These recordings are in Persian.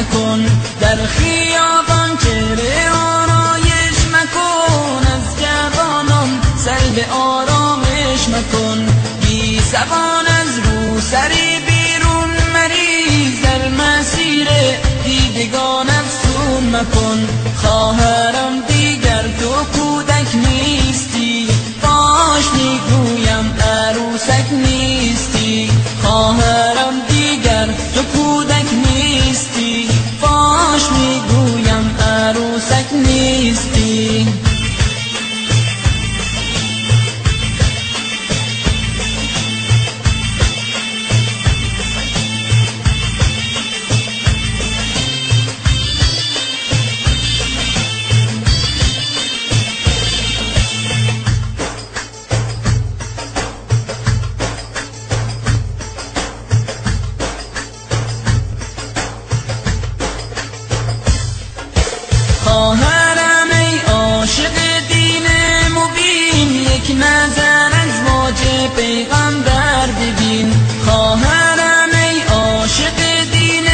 مکن، در خیابان چهره آرایش مکن، از جوانان سلب آرامش مکن، بی زبان از رو سری بیرون مریز، در مسیر دیدگان افسون مکن. خواهرم دیگر تو کودک نیستی، باش میگویم عروسک نیستی. خواهرم دیگر تو کودک نیستی، باش میگویم عروسک نیستی. خواهرم ای عاشق دین مبین، یک نظر از واجه پیغمبر ببین. خواهرم ای عاشق دین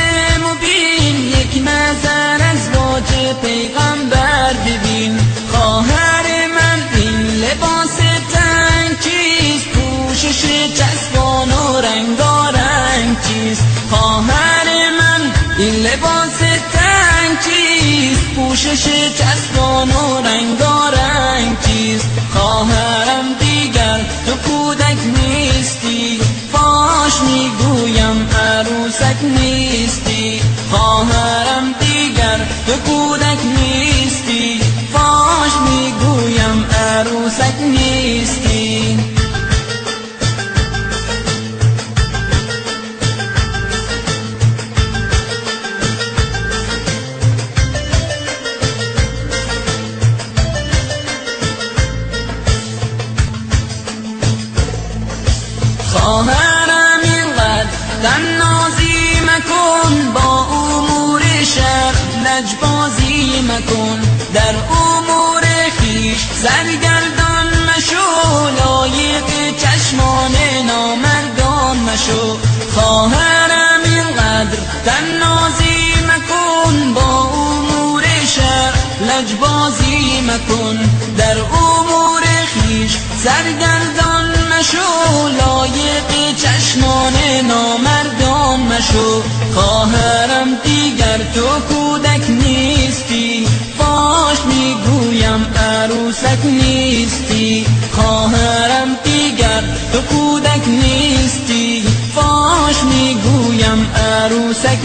مبین، یک نظر از واجه پیغمبر ببین. خواهر من این لباس تنگ چیست، پوشش چسبان و رنگارنگ چیست. خواهر من این لباس تنگ چیست، پوشش چسبان و رنگارنگ چیست. خواهرم دیگر تو کودک نیستی، باش میگویم عروسک نیستی. خواهرم دیگر تو کودک نیستی، باش میگویم عروسک نیستی. خواهرم اینقدر طنازی مکن، با امور شهر لجبازی مکن، در امور خویش سرگردان مشو، لایق چشمان نامردان مشو. خواهرم اینقدر طنازی مکن، با امور شهر لجبازی مکن، در امور خویش سرگردان مشو، لایق چشمان نامردان مشو. خواهرم دیگر تو کودک نیستی، باش میگویم عروسک نیستی. خواهرم دیگر تو کودک نیستی، باش میگویم عروسک